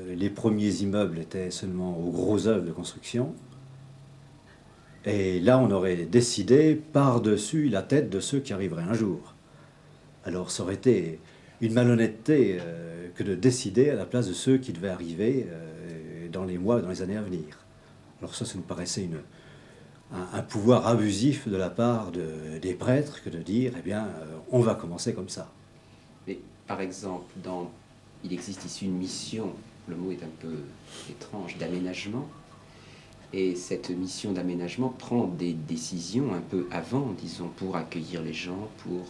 Les premiers immeubles étaient seulement aux gros œuvres de construction. Et là, on aurait décidé par-dessus la tête de ceux qui arriveraient un jour. Alors, ça aurait été une malhonnêteté que de décider à la place de ceux qui devaient arriver dans les mois, dans les années à venir. Alors ça nous paraissait un pouvoir abusif de la part des prêtres que de dire, eh bien, on va commencer comme ça. Mais par exemple, il existe ici une mission, le mot est un peu étrange, d'aménagement. Et cette mission d'aménagement prend des décisions un peu avant, disons, pour accueillir les gens, pour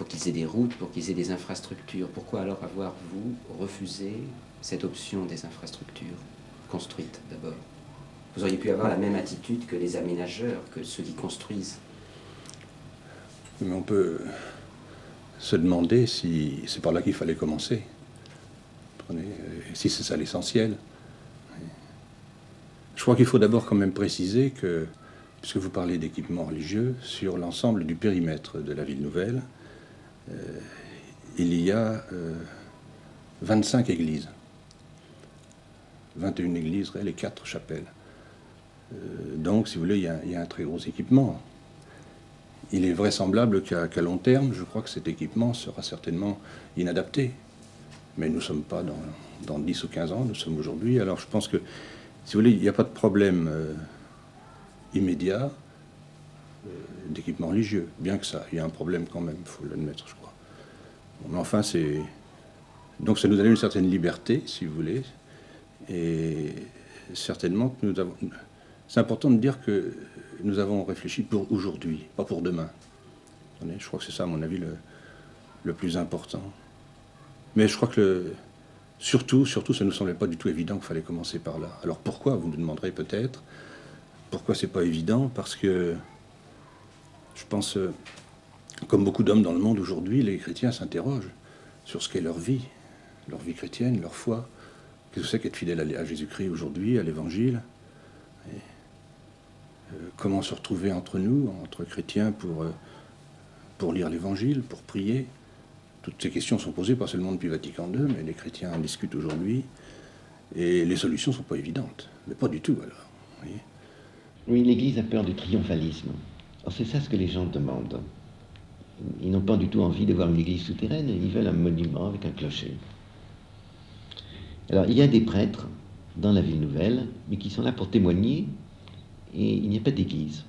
qu'ils aient des routes, pour qu'ils aient des infrastructures. Pourquoi alors avoir, vous, refusé cette option des infrastructures construites d'abord? Vous auriez pu avoir la même attitude que les aménageurs, que ceux qui construisent. Mais on peut se demander si c'est par là qu'il fallait commencer. Si c'est ça l'essentiel. Je crois qu'il faut d'abord quand même préciser que, puisque vous parlez d'équipements religieux, sur l'ensemble du périmètre de la ville nouvelle, il y a 25 églises. 21 églises réelles et 4 chapelles. Donc, si vous voulez, il y a un très gros équipement. Il est vraisemblable qu'à long terme, je crois que cet équipement sera certainement inadapté. Mais nous ne sommes pas dans 10 ou 15 ans, nous sommes aujourd'hui. Alors je pense que, si vous voulez, il n'y a pas de problème immédiat d'équipement religieux. Bien que ça, il y a un problème quand même, il faut l'admettre, je crois. Bon, mais enfin, c'est Donc ça nous donne une certaine liberté, si vous voulez. Et certainement que nous avons... C'est important de dire que nous avons réfléchi pour aujourd'hui, pas pour demain. Je crois que c'est ça, à mon avis, le plus important. Mais je crois que surtout, ça ne nous semblait pas du tout évident qu'il fallait commencer par là. Alors pourquoi, vous me demanderez peut-être, pourquoi c'est pas évident? Parce que je pense, comme beaucoup d'hommes dans le monde aujourd'hui, les chrétiens s'interrogent sur ce qu'est leur vie chrétienne, leur foi. Qu'est-ce que c'est qu'être fidèle à Jésus-Christ aujourd'hui, à l'Évangile? Comment se retrouver entre nous, entre chrétiens, pour lire l'Évangile, pour prier? Toutes ces questions sont posées pas seulement depuis Vatican II, mais les chrétiens en discutent aujourd'hui. Et les solutions ne sont pas évidentes. Mais pas du tout, alors. Voyez. Oui, l'Église a peur du triomphalisme. Alors c'est ça ce que les gens demandent. Ils n'ont pas du tout envie de voir une église souterraine, ils veulent un monument avec un clocher. Alors il y a des prêtres dans la ville nouvelle, mais qui sont là pour témoigner, et il n'y a pas d'église.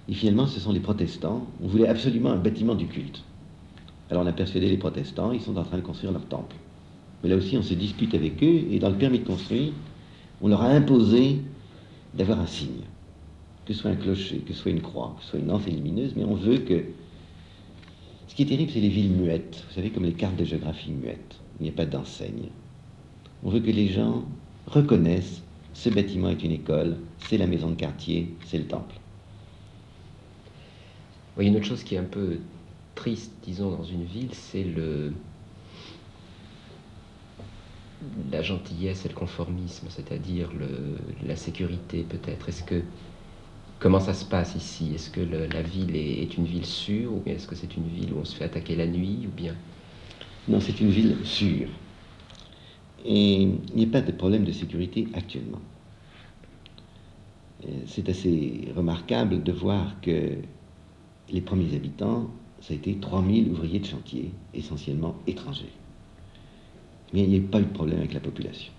Et finalement, ce sont les protestants. On voulait absolument un bâtiment du culte. Alors on a persuadé les protestants, ils sont en train de construire leur temple. Mais là aussi, on se dispute avec eux, et dans le permis de construire, on leur a imposé d'avoir un signe. Que ce soit un clocher, que ce soit une croix, que ce soit une enseigne lumineuse, mais on veut que... Ce qui est terrible, c'est les villes muettes. Vous savez, comme les cartes de géographie muettes. Il n'y a pas d'enseigne. On veut que les gens reconnaissent ce bâtiment est une école, c'est la maison de quartier, c'est le temple. Oui, une autre chose qui est un peu triste, disons, dans une ville, c'est la gentillesse et le conformisme, c'est-à-dire la sécurité, peut-être. Comment ça se passe ici? Est-ce que la ville est une ville sûre, ou bien est-ce que c'est une ville où on se fait attaquer la nuit, ou bien... Non, c'est une ville sûre. Et il n'y a pas de problème de sécurité actuellement. C'est assez remarquable de voir que les premiers habitants, ça a été 3000 ouvriers de chantier, essentiellement étrangers. Mais il n'y a pas eu de problème avec la population.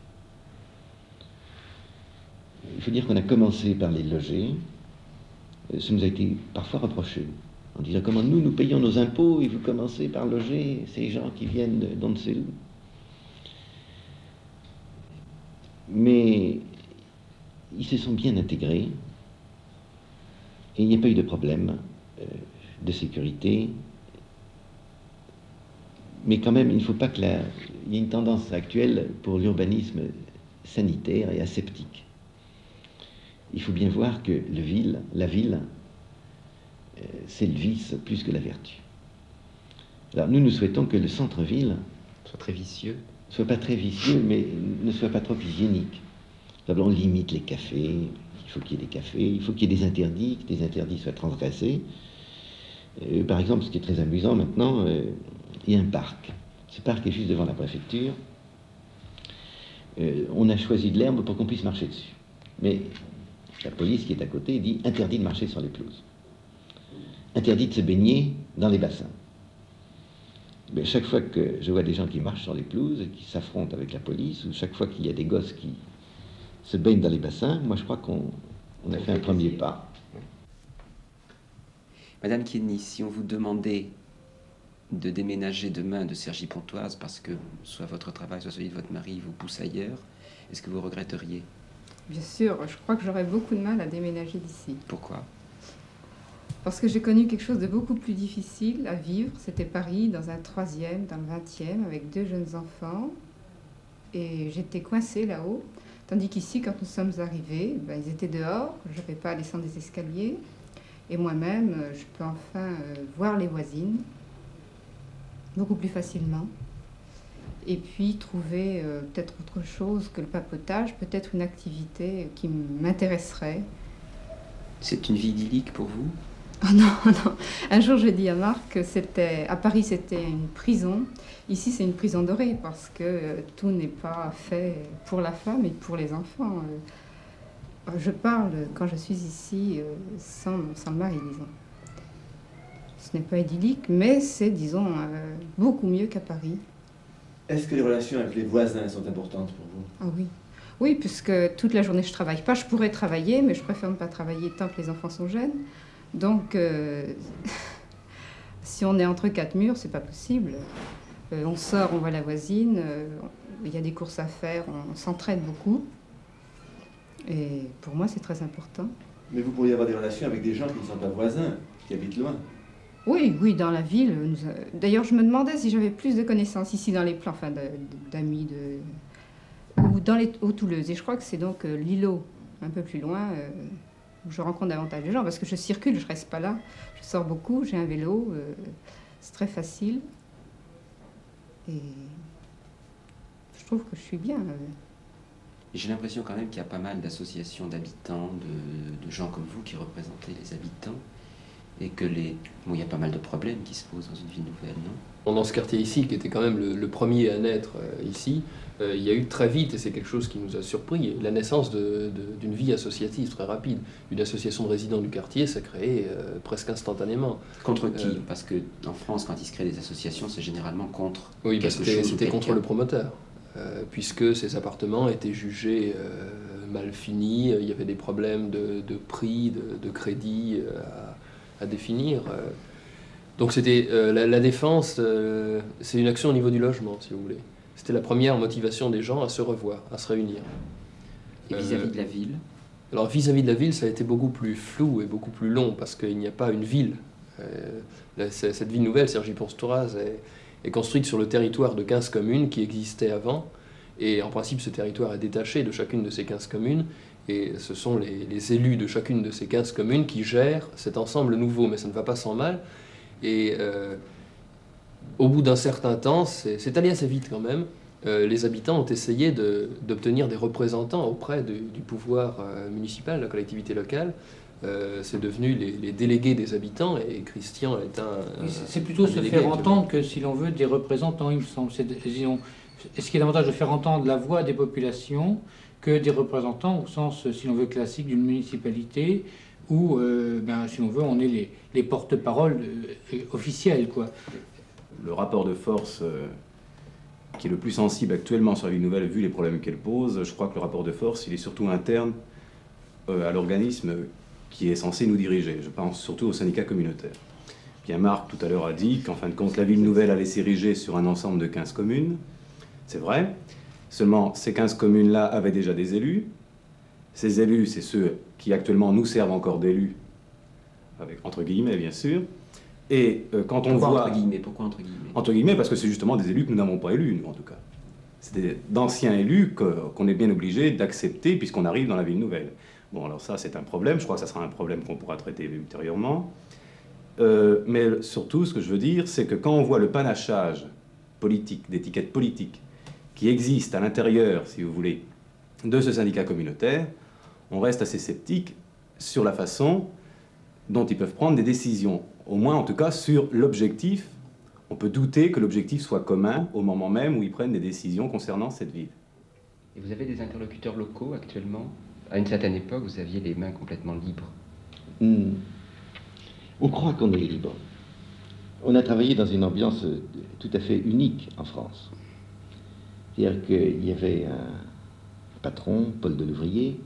Il faut dire qu'on a commencé par les loger. Ça nous a été parfois reproché, en disant comment nous payons nos impôts et vous commencez par loger ces gens qui viennent d'on ne sait où. Mais ils se sont bien intégrés et il n'y a pas eu de problème de sécurité. Mais quand même, il ne faut pas que il y ait une tendance actuelle pour l'urbanisme sanitaire et aseptique. Il faut bien voir que la ville, c'est le vice plus que la vertu. Alors nous souhaitons que le centre-ville soit très vicieux. Soit pas très vicieux, mais ne soit pas trop hygiénique. D'abord, on limite les cafés, il faut qu'il y ait des cafés, il faut qu'il y ait des interdits, que des interdits soient transgressés. Par exemple, ce qui est très amusant maintenant, il y a un parc. Ce parc est juste devant la préfecture. On a choisi de l'herbe pour qu'on puisse marcher dessus. Mais la police qui est à côté dit interdit de marcher sur les pelouses. Interdit de se baigner dans les bassins. Mais chaque fois que je vois des gens qui marchent sur les pelouses et qui s'affrontent avec la police, ou chaque fois qu'il y a des gosses qui se baignent dans les bassins, moi je crois qu'on a fait un premier pas. Madame Kienny, si on vous demandait de déménager demain de Cergy-Pontoise parce que soit votre travail, soit celui de votre mari vous pousse ailleurs, est-ce que vous regretteriez? Bien sûr, je crois que j'aurais beaucoup de mal à déménager d'ici. Pourquoi? Parce que j'ai connu quelque chose de beaucoup plus difficile à vivre. C'était Paris, dans un 3e, dans le 20e, avec 2 jeunes enfants. Et j'étais coincée là-haut. Tandis qu'ici, quand nous sommes arrivés, ils étaient dehors. Je n'avais pas à descendre des escaliers. Et moi-même, je peux enfin voir les voisines, beaucoup plus facilement. Et puis trouver peut-être autre chose que le papotage, peut-être une activité qui m'intéresserait. C'est une vie idyllique pour vous? Oh non, non. Un jour, j'ai dit à Marc que à Paris, c'était une prison. Ici, c'est une prison dorée parce que tout n'est pas fait pour la femme et pour les enfants. Je parle, quand je suis ici, sans le mari, disons. Ce n'est pas idyllique, mais c'est, disons, beaucoup mieux qu'à Paris. Est-ce que les relations avec les voisins sont importantes pour vous? Ah oui. Oui, puisque toute la journée, je ne travaille pas. Je pourrais travailler, mais je préfère ne pas travailler tant que les enfants sont jeunes. Donc, si on est entre 4 murs, c'est pas possible. On sort, on voit la voisine, il y a des courses à faire, on s'entraide beaucoup. Et pour moi, c'est très important. Mais vous pourriez avoir des relations avec des gens qui ne sont pas voisins, qui habitent loin. Oui, oui, dans la ville. D'ailleurs, je me demandais si j'avais plus de connaissances ici dans les plans, enfin d'amis, ou dans les Hauts-Touleuse. Et je crois que c'est donc l'îlot, un peu plus loin, où je rencontre davantage de gens, parce que je circule, je reste pas là. Je sors beaucoup, j'ai un vélo, c'est très facile. Et je trouve que je suis bien. J'ai l'impression quand même qu'il y a pas mal d'associations d'habitants, de gens comme vous qui représentez les habitants, et que il y a pas mal de problèmes qui se posent dans une ville nouvelle, non? Dans ce quartier ici, qui était quand même le premier à naître ici, il y a eu très vite, et c'est quelque chose qui nous a surpris, la naissance d'une vie associative très rapide. Une association de résidents du quartier s'est créée presque instantanément. Contre qui? Parce qu'en France, quand il se crée des associations, c'est généralement contre. Oui, c'était contre le promoteur. Puisque ces appartements étaient jugés mal finis, il y avait des problèmes de prix, de crédit à définir. Donc c'était la défense, c'est une action au niveau du logement, si vous voulez. C'était la première motivation des gens à se revoir, à se réunir. Et vis-à-vis de la ville? Alors vis-à-vis de la ville, ça a été beaucoup plus flou et beaucoup plus long, parce qu'il n'y a pas une ville. Cette ville nouvelle, Cergy-Pontoise, est construite sur le territoire de 15 communes qui existaient avant. Et en principe, ce territoire est détaché de chacune de ces 15 communes. Et ce sont les élus de chacune de ces 15 communes qui gèrent cet ensemble nouveau. Mais ça ne va pas sans mal. Et au bout d'un certain temps, c'est allé assez vite quand même, les habitants ont essayé d'obtenir des représentants auprès du pouvoir municipal, de la collectivité locale. C'est devenu les délégués des habitants, et Christian est un... C'est plutôt se faire entendre que, si l'on veut, des représentants, il me semble. Est-ce qu'il y a davantage de faire entendre la voix des populations que des représentants, au sens, si l'on veut, classique d'une municipalité, où, si l'on veut, on est les porte-paroles officiels, quoi. Le rapport de force qui est le plus sensible actuellement sur la ville nouvelle, vu les problèmes qu'elle pose, je crois que le rapport de force, il est surtout interne à l'organisme qui est censé nous diriger. Je pense surtout au syndicat communautaire. Bien, Marc, tout à l'heure, a dit qu'en fin de compte, la ville nouvelle allait s'ériger sur un ensemble de 15 communes. C'est vrai. Seulement, ces 15 communes-là avaient déjà des élus. Ces élus, c'est ceux qui actuellement nous servent encore d'élus, avec entre guillemets, bien sûr. Et quand on voit... Pourquoi entre guillemets? Entre guillemets, parce que c'est justement des élus que nous n'avons pas élus, nous, en tout cas. C'est d'anciens élus qu'on est bien obligé d'accepter puisqu'on arrive dans la ville nouvelle. Bon, alors ça, c'est un problème. Je crois que ça sera un problème qu'on pourra traiter ultérieurement. Mais surtout, ce que je veux dire, c'est que quand on voit le panachage politique, d'étiquettes politiques, qui existe à l'intérieur, si vous voulez, de ce syndicat communautaire, on reste assez sceptique sur la façon dont ils peuvent prendre des décisions. Au moins, en tout cas, sur l'objectif. On peut douter que l'objectif soit commun au moment même où ils prennent des décisions concernant cette ville. Et vous avez des interlocuteurs locaux actuellement? À une certaine époque, vous aviez les mains complètement libres. On croit qu'on est libre. On a travaillé dans une ambiance tout à fait unique en France. C'est-à-dire qu'il y avait un patron, Paul Delouvrier,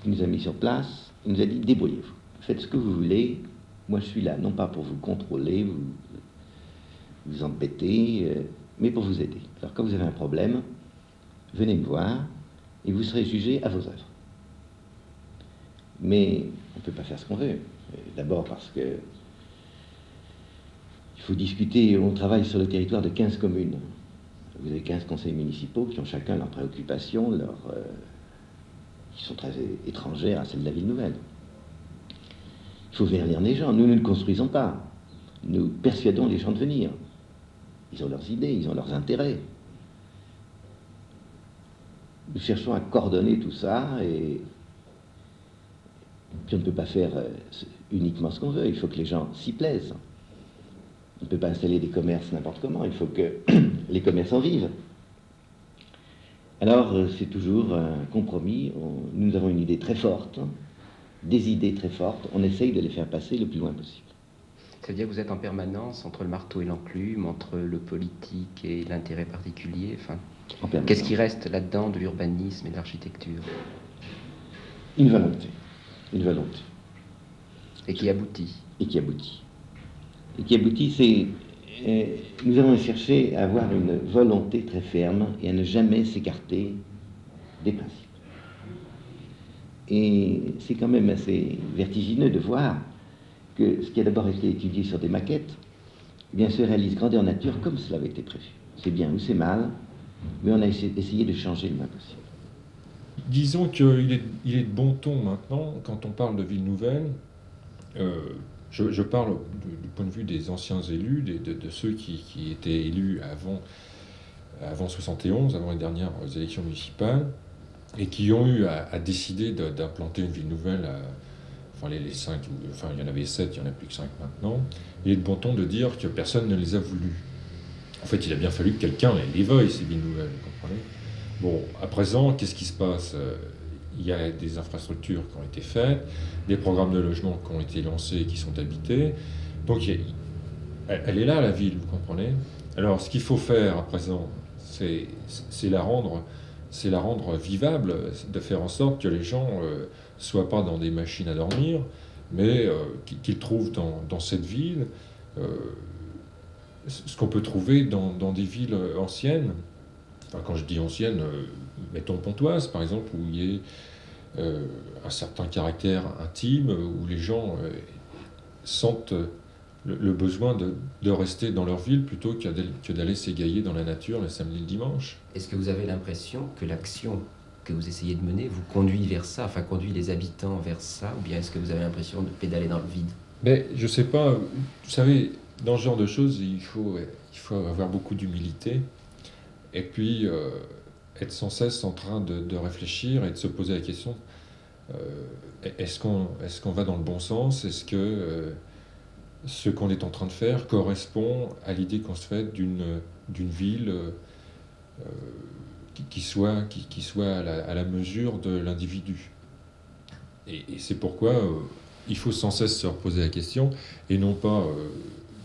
qui nous a mis sur place. Il nous a dit, débrouillez-vous, faites ce que vous voulez. Moi, je suis là, non pas pour vous contrôler, vous embêter, mais pour vous aider. Alors, quand vous avez un problème, venez me voir et vous serez jugé à vos œuvres. Mais on ne peut pas faire ce qu'on veut. D'abord parce que il faut discuter, on travaille sur le territoire de 15 communes. Vous avez 15 conseils municipaux qui ont chacun leurs préoccupations, qui sont très étrangères à celles de la ville nouvelle. Il faut verdir les gens. Nous ne le construisons pas. Nous persuadons les gens de venir. Ils ont leurs idées, ils ont leurs intérêts. Nous cherchons à coordonner tout ça et puis on ne peut pas faire uniquement ce qu'on veut. Il faut que les gens s'y plaisent. On ne peut pas installer des commerces n'importe comment. Il faut que les commerces en vivent. Alors c'est toujours un compromis. Nous avons une idée très forte, des idées très fortes. On essaye de les faire passer le plus loin possible. C'est-à-dire que vous êtes en permanence entre le marteau et l'enclume, entre le politique et l'intérêt particulier. Enfin, qu'est-ce qui reste là-dedans de l'urbanisme et de l'architecture? Une volonté. Une volonté. Et qui aboutit. Et qui aboutit. Et qui aboutit, c'est nous avons cherché à avoir une volonté très ferme et à ne jamais s'écarter des principes. Et c'est quand même assez vertigineux de voir que ce qui a d'abord été étudié sur des maquettes, eh bien, se réalise grandeur nature comme cela avait été prévu. C'est bien ou c'est mal, mais on a essayé de changer le moins possible. Disons qu'il est de bon ton maintenant, quand on parle de ville nouvelle, je parle du point de vue des anciens élus, de ceux qui étaient élus avant 71, avant les dernières élections municipales, et qui ont eu à décider d'implanter une ville nouvelle, enfin les 5, enfin il y en avait 7, il n'y en a plus que 5 maintenant. Il est de bon ton de dire que personne ne les a voulu. En fait, il a bien fallu que quelqu'un les veuille, ces villes nouvelles, vous comprenez? Bon, à présent, qu'est-ce qui se passe? Il y a des infrastructures qui ont été faites, des programmes de logement qui ont été lancés et qui sont habités. Donc, elle est là, la ville, vous comprenez? Alors, ce qu'il faut faire à présent, c'est la rendre vivable, de faire en sorte que les gens ne soient pas dans des machines à dormir, mais qu'ils trouvent dans cette ville ce qu'on peut trouver dans des villes anciennes. Enfin, quand je dis anciennes, mettons Pontoise, par exemple, où il y a un certain caractère intime, où les gens sentent le besoin de rester dans leur ville plutôt que d'aller s'égayer dans la nature le samedi et le dimanche. Est-ce que vous avez l'impression que l'action que vous essayez de mener vous conduit vers ça, enfin conduit les habitants vers ça, ou bien est-ce que vous avez l'impression de pédaler dans le vide? Mais je sais pas, vous savez, dans ce genre de choses, il faut avoir beaucoup d'humilité, et puis être sans cesse en train de réfléchir et de se poser la question, est-ce qu'on va dans le bon sens? Est-ce que ce qu'on est en train de faire correspond à l'idée qu'on se fait d'une ville qui soit à la mesure de l'individu? Et c'est pourquoi il faut sans cesse se reposer la question, et non pas,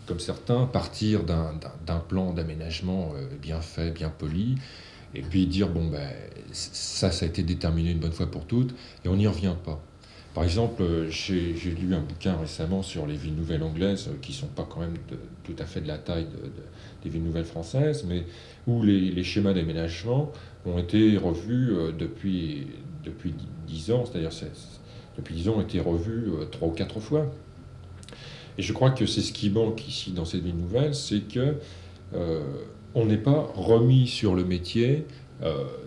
comme certains, partir d'un plan d'aménagement bien fait, bien poli, et puis dire, bon, ben, ça a été déterminé une bonne fois pour toutes, et on n'y revient pas. Par exemple, j'ai lu un bouquin récemment sur les villes nouvelles anglaises, qui ne sont pas quand même tout à fait de la taille des villes nouvelles françaises, mais où les schémas d'aménagement ont été revus depuis 10 ans, c'est-à-dire depuis 10 ans ont été revus 3 ou 4 fois. Et je crois que c'est ce qui manque ici dans cette ville nouvelle, c'est que on n'est pas remis sur le métier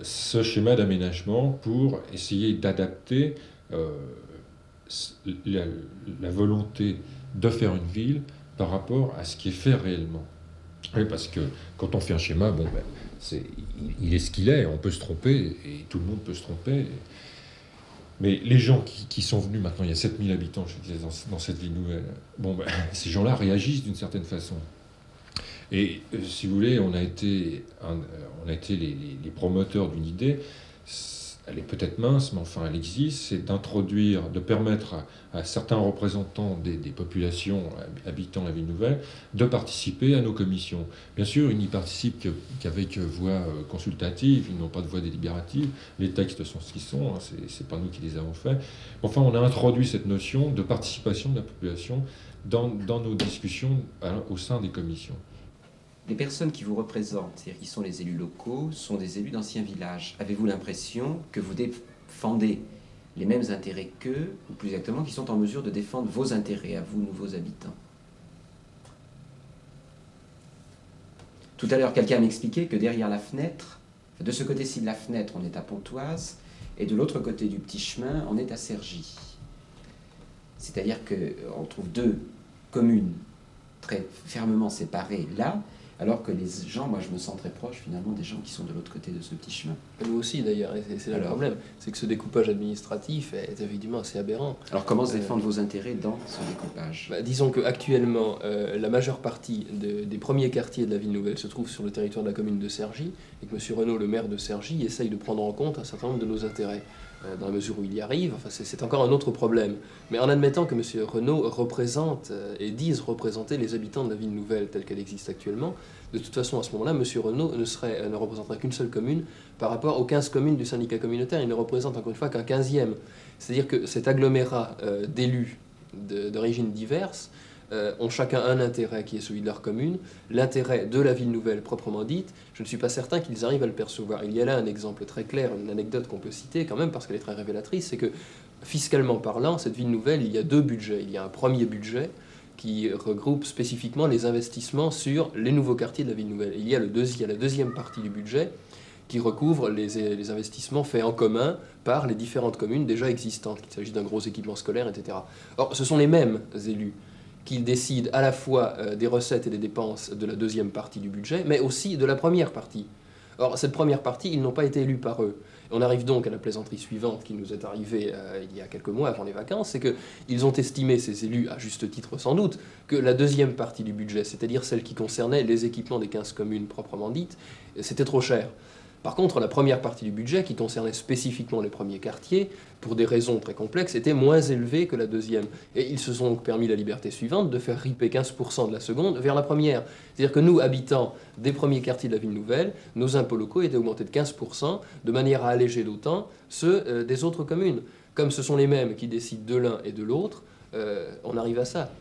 ce schéma d'aménagement pour essayer d'adapter la volonté de faire une ville par rapport à ce qui est fait réellement. Oui, parce que quand on fait un schéma, bon, ben, il est ce qu'il est, on peut se tromper, et tout le monde peut se tromper. Mais les gens qui sont venus maintenant, il y a 7000 habitants, je disais, dans cette ville nouvelle, bon, ben, ces gens-là réagissent d'une certaine façon. Et si vous voulez, on a été les promoteurs d'une idée. Elle est peut-être mince, mais enfin elle existe, c'est d'introduire, de permettre à certains représentants des populations habitant la ville nouvelle de participer à nos commissions. Bien sûr, ils n'y participent qu'avec voix consultative, ils n'ont pas de voix délibérative, les textes sont ce qu'ils sont, hein, c'est pas nous qui les avons faits. Enfin, on a introduit cette notion de participation de la population dans nos discussions au sein des commissions. Les personnes qui vous représentent, c'est-à-dire qui sont les élus locaux, sont des élus d'anciens villages. Avez-vous l'impression que vous défendez les mêmes intérêts qu'eux, ou plus exactement, qui sont en mesure de défendre vos intérêts à vous, nouveaux habitants? Tout à l'heure, quelqu'un m'expliquait que derrière la fenêtre, de ce côté-ci de la fenêtre, on est à Pontoise, et de l'autre côté du petit chemin, on est à Cergy. C'est-à-dire qu'on trouve deux communes très fermement séparées là, alors que les gens, moi je me sens très proche finalement des gens qui sont de l'autre côté de ce petit chemin. Nous aussi d'ailleurs, et c'est là le problème, c'est que ce découpage administratif est évidemment assez aberrant. Alors comment se défendre vos intérêts dans ce découpage? Disons qu'actuellement, la majeure partie des premiers quartiers de la ville nouvelle se trouve sur le territoire de la commune de Cergy, et que M. Renaud, le maire de Cergy, essaye de prendre en compte un certain nombre de nos intérêts. Dans la mesure où il y arrive, enfin, c'est encore un autre problème. Mais en admettant que M. Renaud représente et dise représenter les habitants de la ville nouvelle telle qu'elle existe actuellement, de toute façon, à ce moment-là, M. Renaud ne représenterait qu'une seule commune par rapport aux 15 communes du syndicat communautaire. Il ne représente encore une fois qu'un 15e. C'est-à-dire que cet agglomérat d'élus d'origines diverses ont chacun un intérêt qui est celui de leur commune. L'intérêt de la ville nouvelle proprement dite, je ne suis pas certain qu'ils arrivent à le percevoir. Il y a là un exemple très clair, une anecdote qu'on peut citer quand même parce qu'elle est très révélatrice, c'est que fiscalement parlant, cette ville nouvelle, il y a deux budgets. Il y a un premier budget qui regroupe spécifiquement les investissements sur les nouveaux quartiers de la ville nouvelle. Et il y a la deuxième partie du budget qui recouvre les investissements faits en commun par les différentes communes déjà existantes, qu'il s'agisse d'un gros équipement scolaire, etc. Or, ce sont les mêmes élus qui décident à la fois des recettes et des dépenses de la deuxième partie du budget, mais aussi de la première partie. Or, cette première partie, ils n'ont pas été élus par eux. On arrive donc à la plaisanterie suivante qui nous est arrivée il y a quelques mois avant les vacances, c'est qu'ils ont estimé, ces élus, à juste titre sans doute, que la deuxième partie du budget, c'est-à-dire celle qui concernait les équipements des 15 communes proprement dites, c'était trop cher. Par contre, la première partie du budget, qui concernait spécifiquement les premiers quartiers, pour des raisons très complexes, était moins élevée que la deuxième. Et ils se sont donc permis la liberté suivante de faire riper 15% de la seconde vers la première. C'est-à-dire que nous, habitants des premiers quartiers de la ville nouvelle, nos impôts locaux étaient augmentés de 15%, de manière à alléger d'autant ceux des autres communes. Comme ce sont les mêmes qui décident de l'un et de l'autre, on arrive à ça.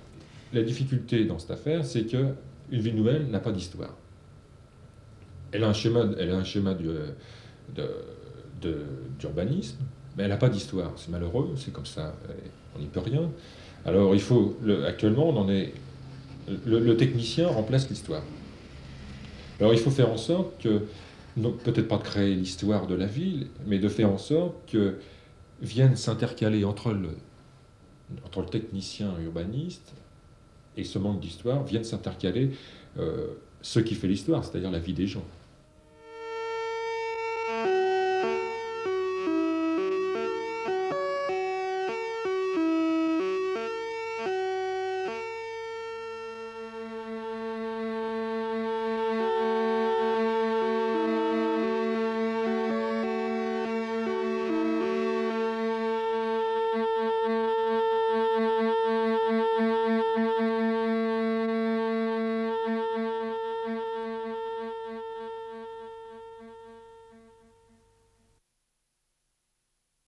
La difficulté dans cette affaire, c'est qu'une ville nouvelle n'a pas d'histoire. Elle a un schéma d'urbanisme, mais elle n'a pas d'histoire. C'est malheureux, c'est comme ça, on n'y peut rien. Alors il faut, actuellement, on en est, le technicien remplace l'histoire. Alors il faut faire en sorte que, peut-être pas de créer l'histoire de la ville, mais de faire en sorte que viennent s'intercaler entre le technicien urbaniste et ce manque d'histoire, viennent s'intercaler ce qui fait l'histoire, c'est-à-dire la vie des gens.